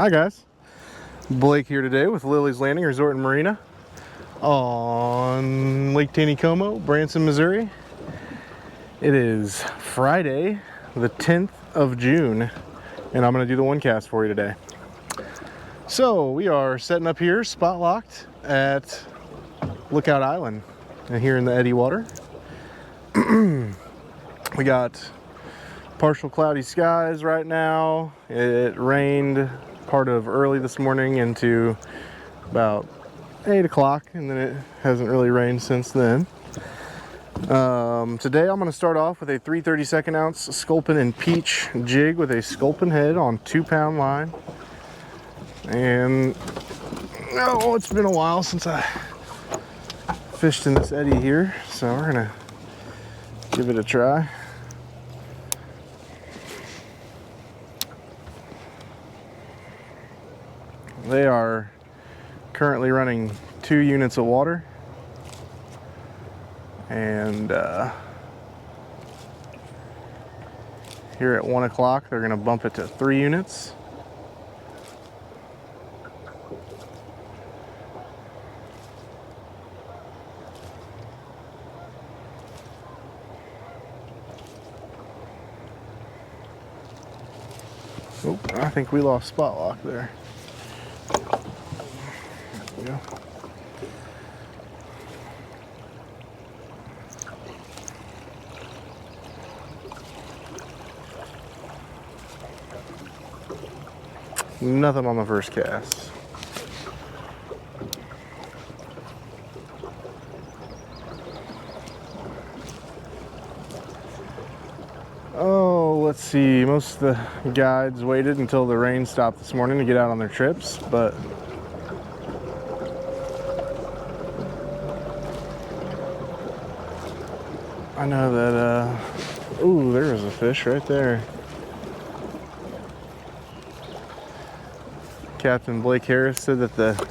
Hi guys, Blake here today with Lilley's Landing Resort and Marina on Lake Taneycomo, Branson, Missouri. It is Friday, the 10th of June, and I'm going to do the one cast for you today. So we are setting up here, spot locked at Lookout Island, here in the eddy water. We got partial cloudy skies right now. It rained part of early this morning into about 8 o'clock, and then it hasn't really rained since then. Today I'm going to start off with a 3/32 ounce Sculpin and Peach jig with a Sculpin head on 2-pound line. And oh, it's been a while since I fished in this eddy here, so we're going to give it a try. They are currently running 2 units of water, and here at 1 o'clock they're going to bump it to 3 units. Oh, I think we lost spot lock there. Go. Nothing on the first cast. Oh, let's see. Most of the guides waited until the rain stopped this morning to get out on their trips, but I know that, ooh, there was a fish right there. Captain Blake Harris said that the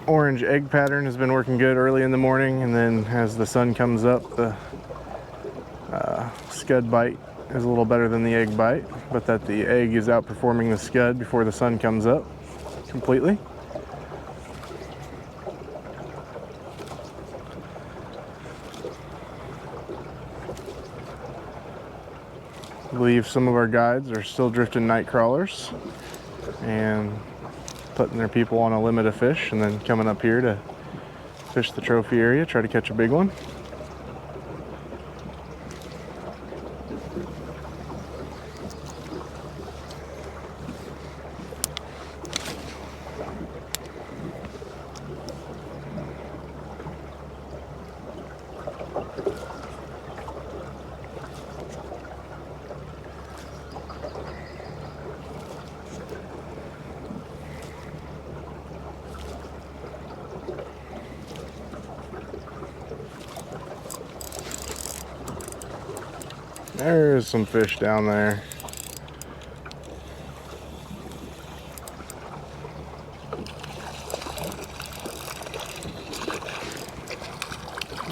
orange egg pattern has been working good early in the morning, and then as the sun comes up, the scud bite is a little better than the egg bite, but that the egg is outperforming the scud before the sun comes up completely. I believe some of our guides are still drifting night crawlers and putting their people on a limit of fish, and then coming up here to fish the trophy area, try to catch a big one. There's some fish down there.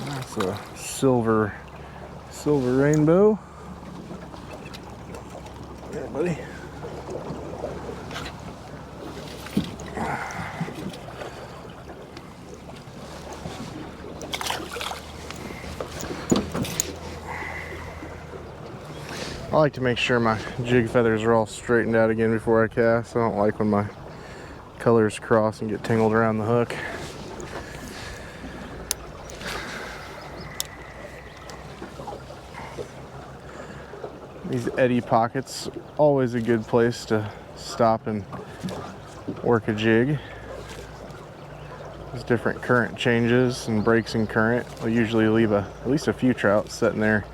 That's a silver rainbow. Yeah, buddy. I like to make sure my jig feathers are all straightened out again before I cast. I don't like when my colors cross and get tangled around the hook. These eddy pockets, always a good place to stop and work a jig. There's different current changes and breaks in current. We'll usually leave at least a few trout sitting there,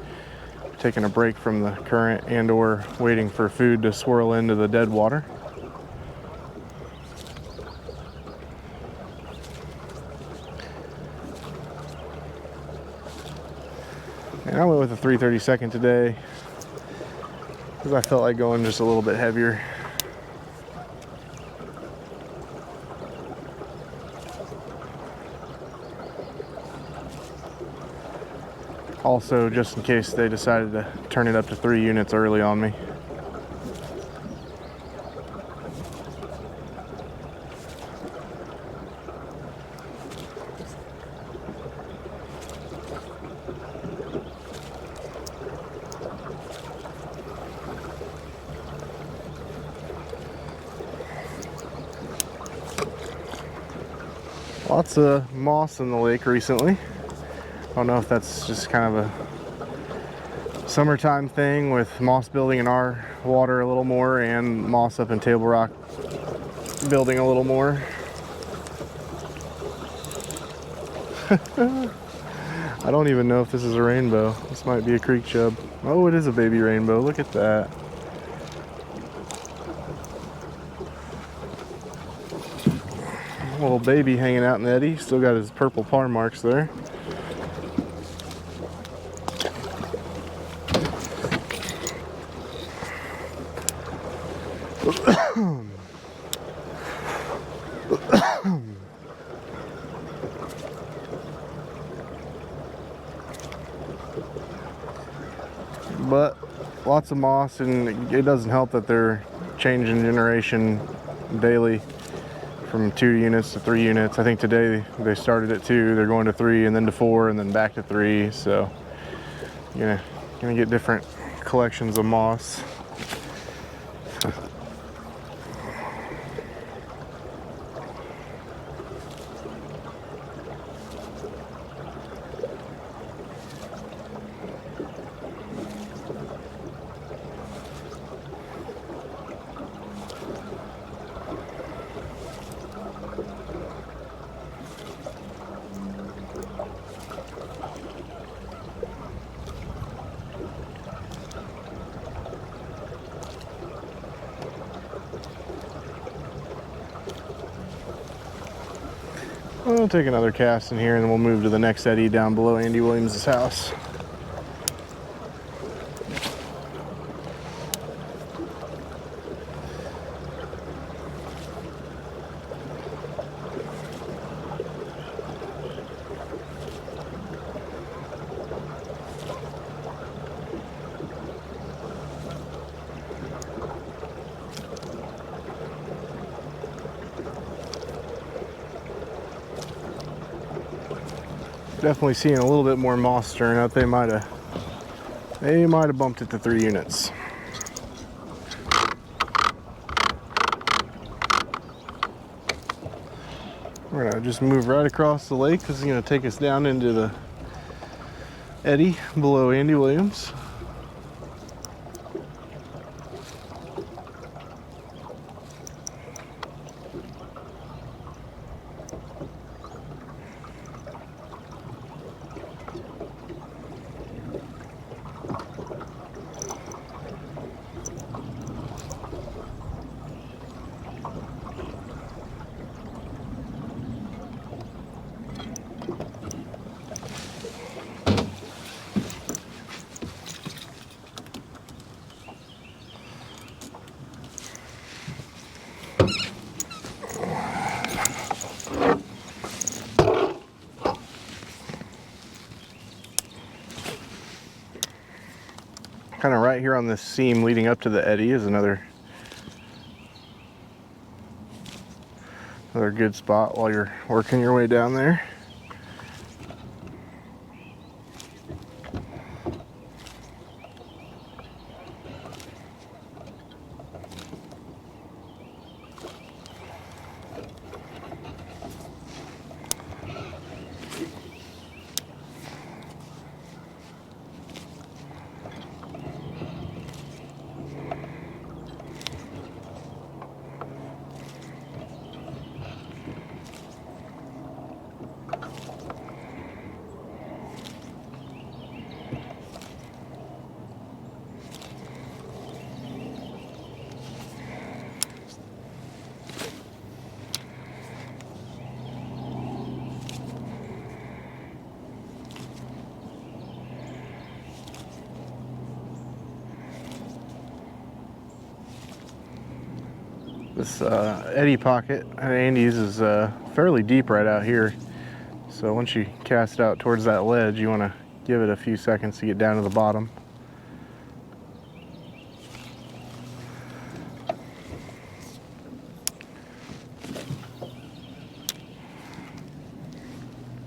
taking a break from the current and or waiting for food to swirl into the dead water. And I went with a 3/32 today because I felt like going just a little bit heavier. Also, just in case they decided to turn it up to 3 units early on me. Lots of moss in the lake recently. I don't know if that's just kind of a summertime thing with moss building in our water a little more and moss up in Table Rock building a little more. I don't even know if this is a rainbow. This might be a creek chub. Oh, it is a baby rainbow. Look at that. Little baby hanging out in the eddy. Still got his purple paw marks there. But lots of moss, and it doesn't help that they're changing generation daily from 2 units to 3 units. I think today they started at 2, they're going to 3 and then to 4 and then back to 3. So you're gonna get different collections of moss. We'll take another cast in here and then we'll move to the next eddy down below Andy Williams' house. Definitely seeing a little bit more moss stirring up. They might have bumped it to 3 units. We're gonna just move right across the lake. This is gonna take us down into the eddy below Andy Williams. Kind of right here on this seam leading up to the eddy is another good spot while you're working your way down there. This eddy pocket at Andy's is fairly deep right out here. So once you cast it out towards that ledge, you want to give it a few seconds to get down to the bottom.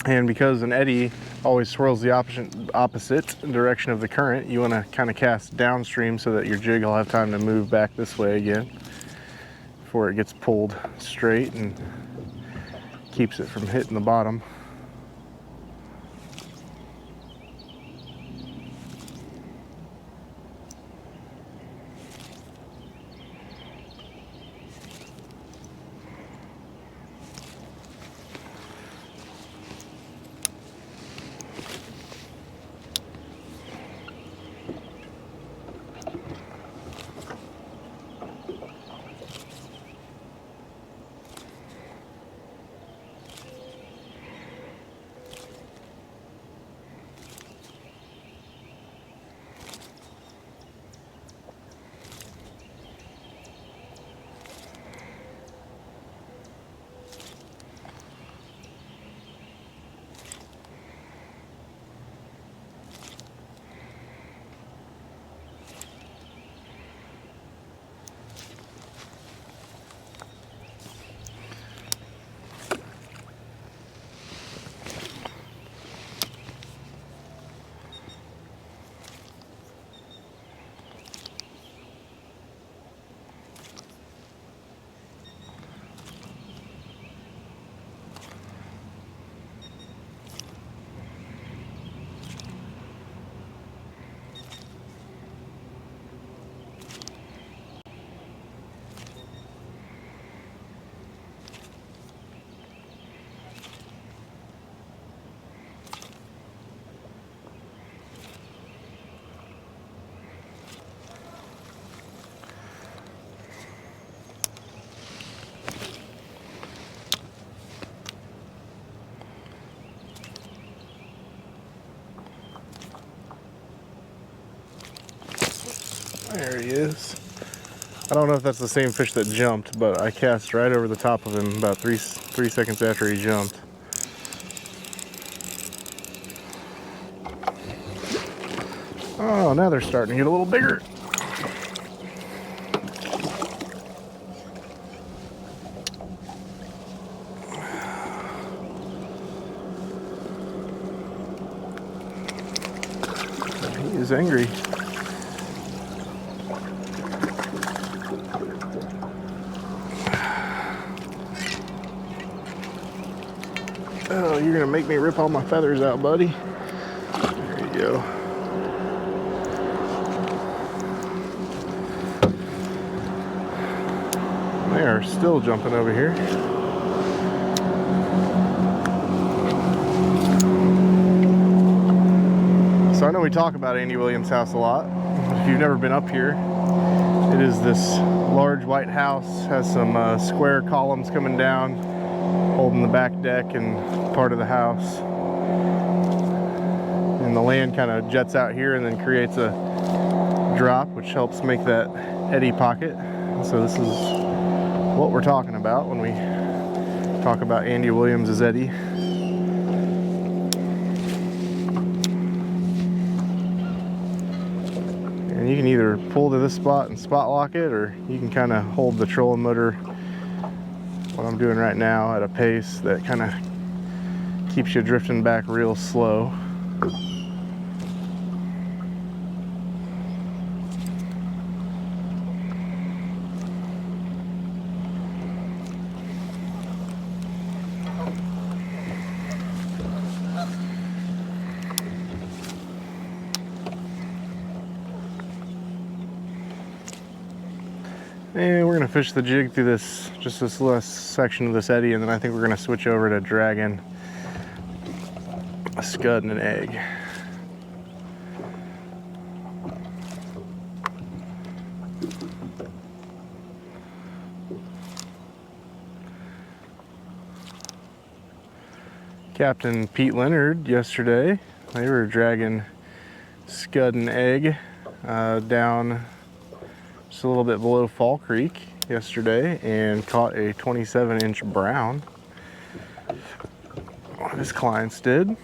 And because an eddy always swirls the opposite direction of the current, you want to kind of cast downstream so that your jig will have time to move back this way again before it gets pulled straight and keeps it from hitting the bottom. There he is. I don't know if that's the same fish that jumped, but I cast right over the top of him about three seconds after he jumped. Oh, now they're starting to get a little bigger. He is angry. Oh, you're gonna make me rip all my feathers out, buddy. There you go. They are still jumping over here. So I know we talk about Andy Williams' house a lot. If you've never been up here, it is this large white house, has some square columns coming down, holding the back deck and part of the house. And the land kind of juts out here and then creates a drop, which helps make that eddy pocket. So this is what we're talking about when we talk about Andy Williams' eddy. And you can either pull to this spot and spot lock it, or you can kind of hold the trolling motor, what I'm doing right now, at a pace that kind of keeps you drifting back real slow. And we're gonna fish the jig through just this last section of this eddy, and then I think we're gonna switch over to dragging a scud and an egg. Captain Pete Leonard yesterday, they were dragging scud and egg down just a little bit below Fall Creek yesterday and caught a 27-inch brown. One of his clients did.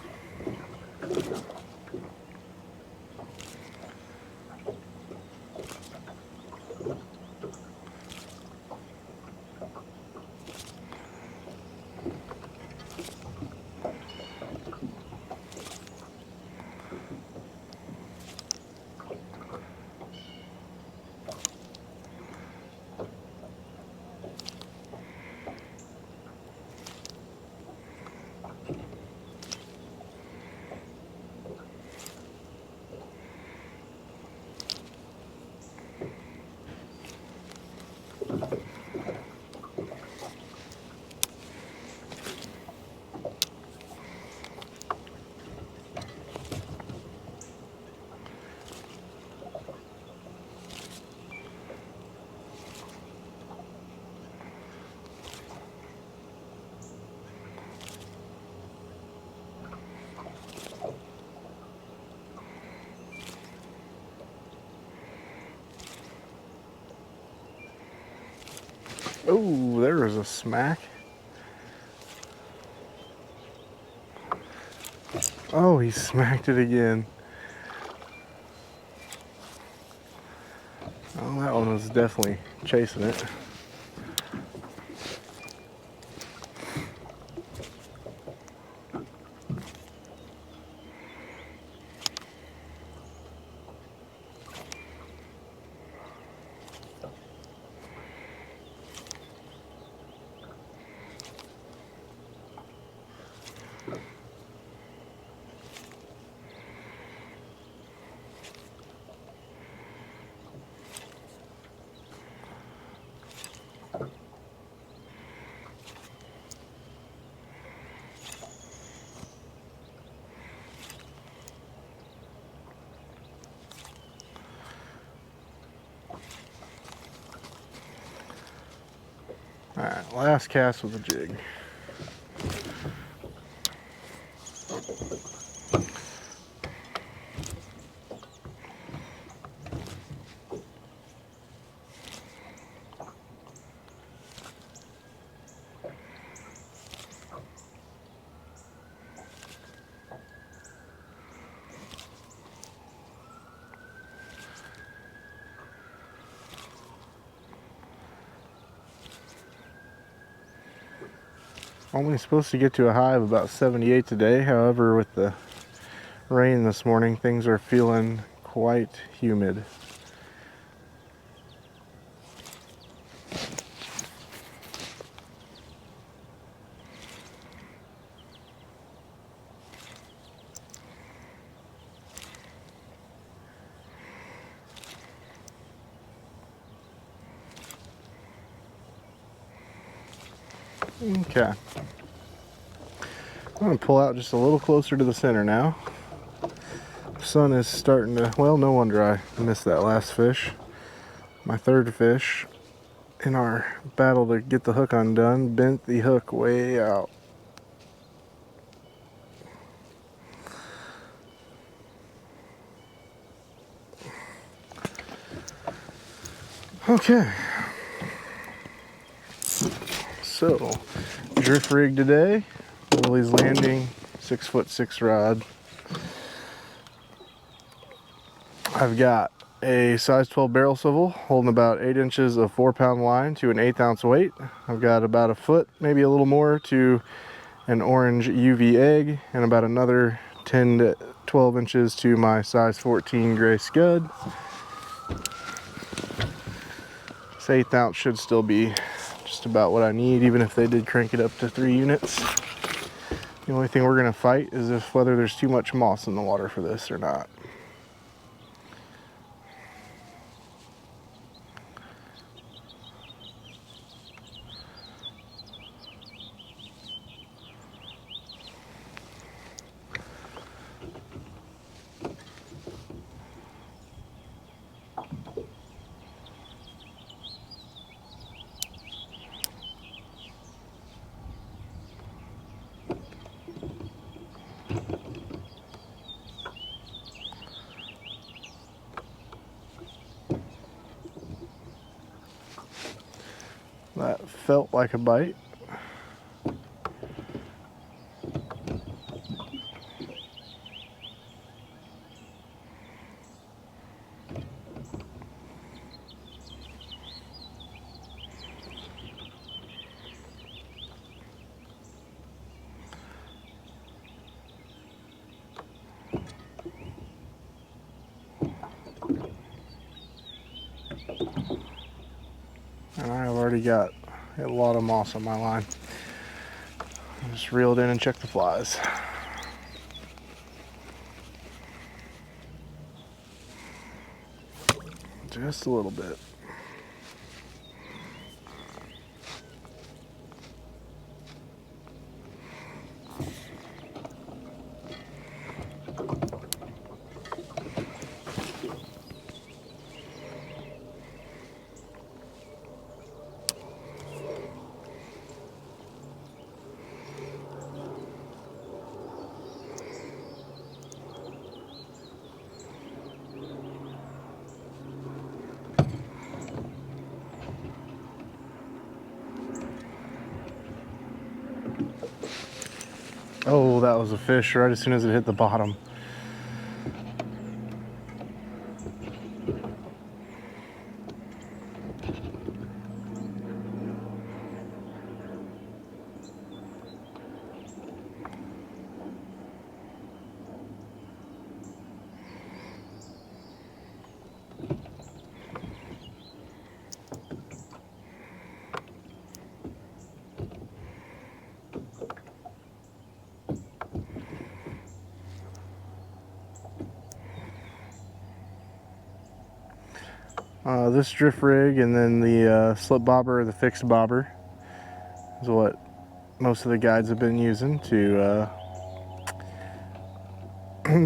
Oh, there was a smack. Oh, he smacked it again. Oh, that one was definitely chasing it. Alright, last cast with a jig. Only supposed to get to a high of about 78 today. However, with the rain this morning, things are feeling quite humid. Okay. I'm going to pull out just a little closer to the center now. The sun is starting to, well, no wonder I missed that last fish. My third fish in our battle to get the hook undone bent the hook way out. Okay. So, drift rig today. Lilley's Landing 6'6" rod. I've got a size 12 barrel swivel holding about 8 inches of 4-pound line to an 1/8 ounce weight. I've got about a foot, maybe a little more, to an orange UV egg, and about another 10 to 12 inches to my size 14 gray scud. This 1/8 ounce should still be just about what I need, even if they did crank it up to 3 units. The only thing we're going to fight is if whether there's too much moss in the water for this or not. That felt like a bite. And I've already got a lot of moss on my line. I just reeled in and checked the flies. Just a little bit. Oh, that was a fish right as soon as it hit the bottom. This drift rig and then the slip bobber or the fixed bobber is what most of the guides have been using to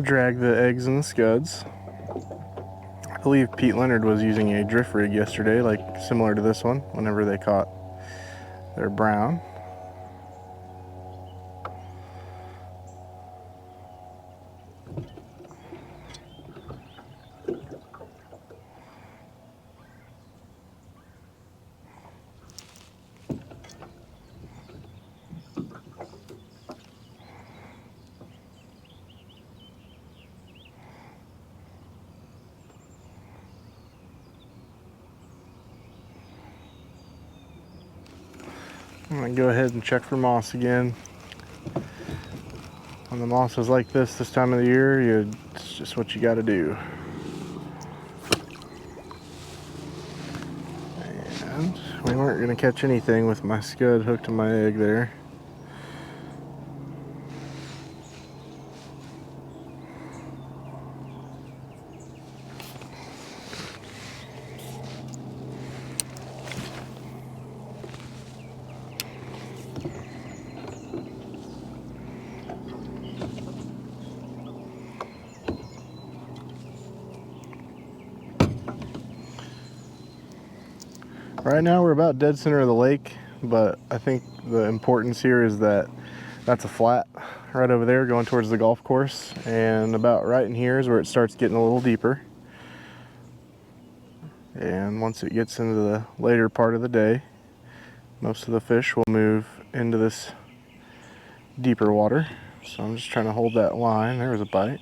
drag the eggs and the scuds. I believe Pete Leonard was using a drift rig yesterday, like similar to this one, whenever they caught their brown. I'm going to go ahead and check for moss again. When the moss is like this time of the year, it's just what you got to do. And we weren't going to catch anything with my scud hooked to my egg there. Right now we're about dead center of the lake, but I think the importance here is that that's a flat right over there going towards the golf course, and about right in here is where it starts getting a little deeper. And once it gets into the later part of the day, most of the fish will move into this deeper water. So I'm just trying to hold that line. There was a bite.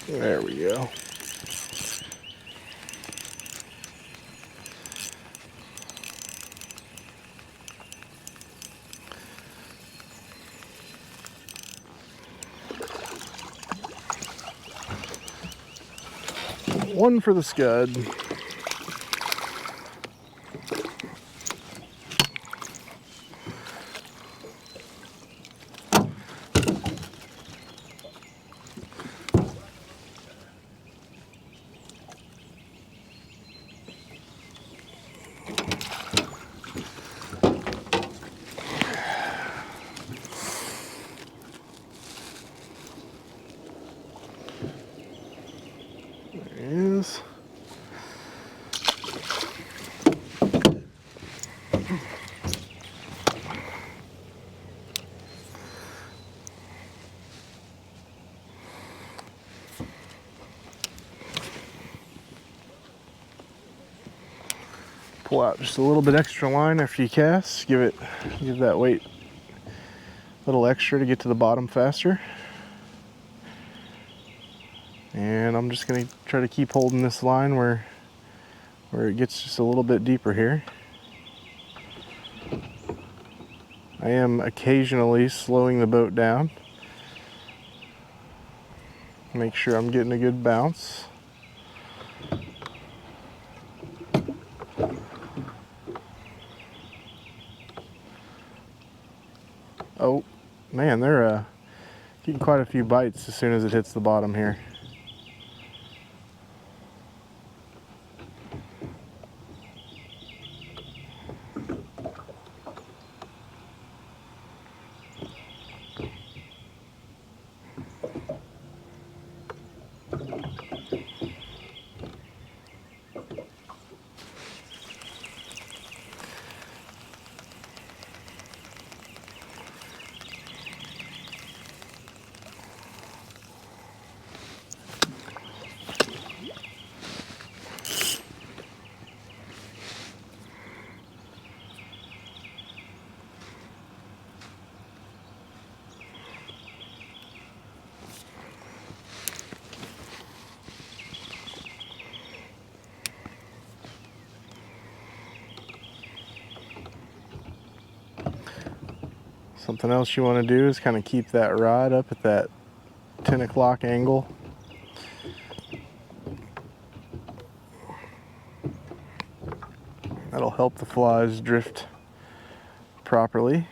There we go. One for the scud. Is pull out just a little bit extra line after you cast. Give that weight a little extra to get to the bottom faster. And I'm just going to try to keep holding this line where it gets just a little bit deeper here. I am occasionally slowing the boat down. Make sure I'm getting a good bounce. Oh, man, they're getting quite a few bites as soon as it hits the bottom here. Something else you want to do is kind of keep that rod up at that 10 o'clock angle. That'll help the flies drift properly.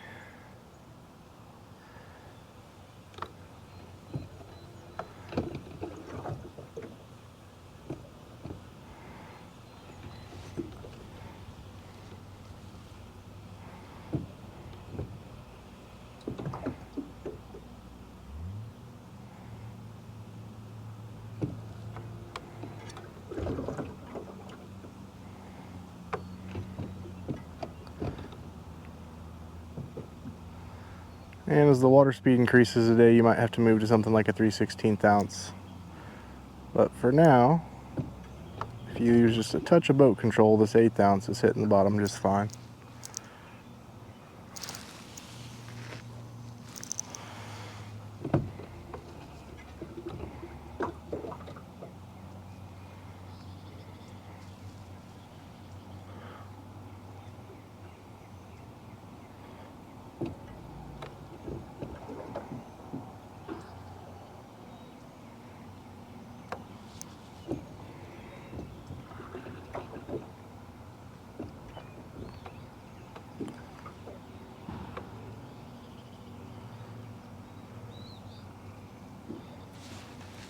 And as the water speed increases today, you might have to move to something like a 3/16 ounce. But for now, if you use just a touch of boat control, this 1/8 ounce is hitting the bottom just fine.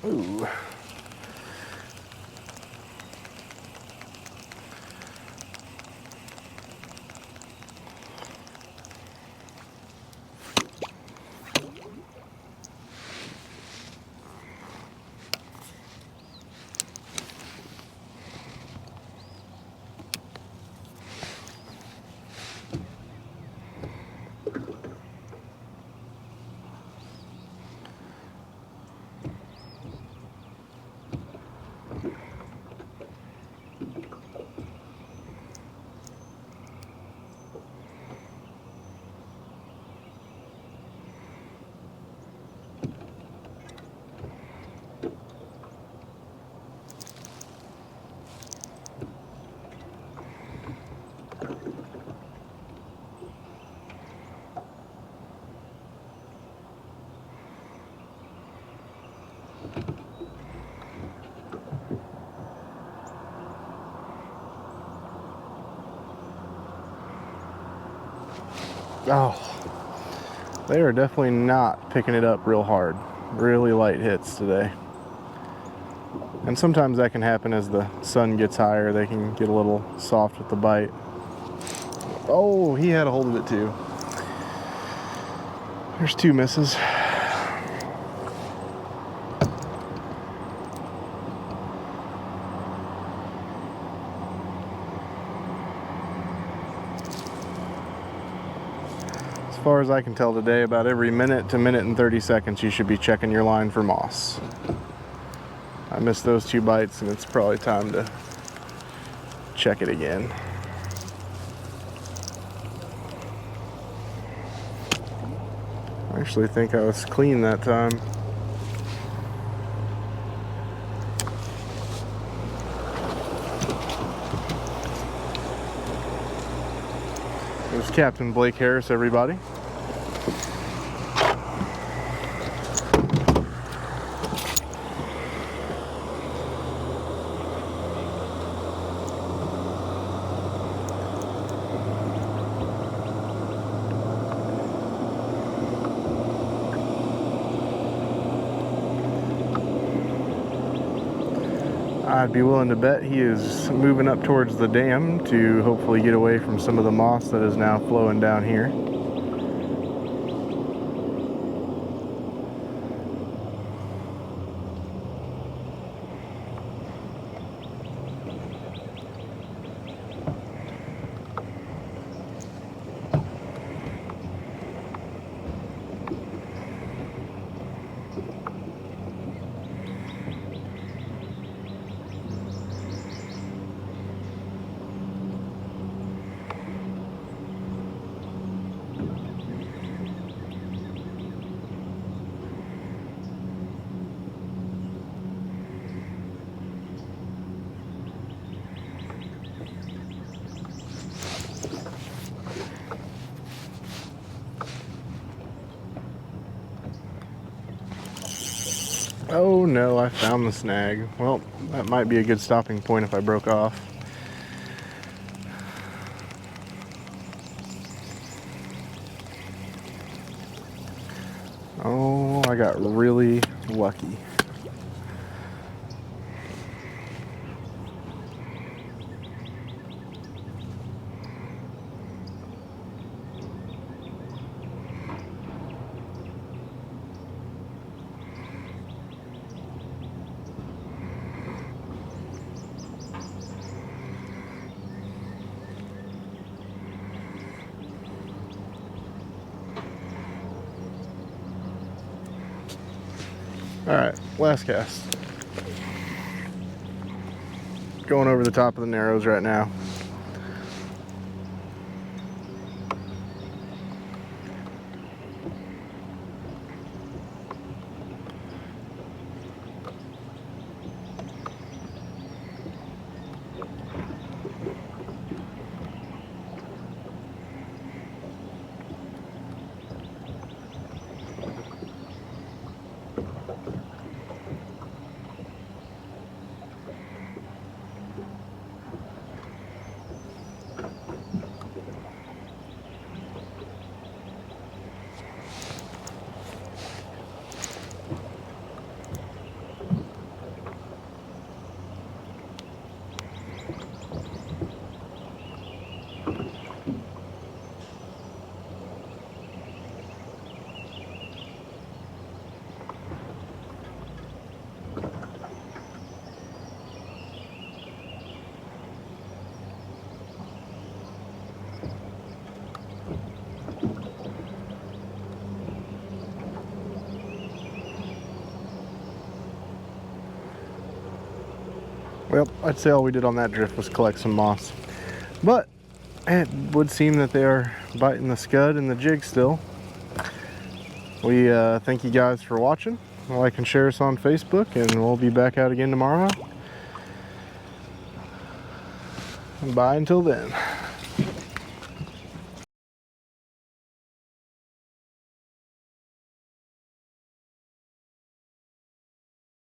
Ooh. Oh, they are definitely not picking it up real hard. Really light hits today. And sometimes that can happen as the sun gets higher. They can get a little soft with the bite. Oh, he had a hold of it too. There's 2 misses. As far as I can tell today, about every minute to minute and 30 seconds you should be checking your line for moss. I missed those 2 bites and it's probably time to check it again. I actually think I was clean that time. There's Captain Blake Harris, everybody. I'd be willing to bet he is moving up towards the dam to hopefully get away from some of the moss that is now flowing down here. Oh no, I found the snag. Well, that might be a good stopping point if I broke off. Oh, I got really lucky. Alright, last cast. Going over the top of the narrows right now. Well, I'd say all we did on that drift was collect some moss. But it would seem that they are biting the scud and the jig still. We thank you guys for watching. Like and share us on Facebook, and we'll be back out again tomorrow. Bye until then.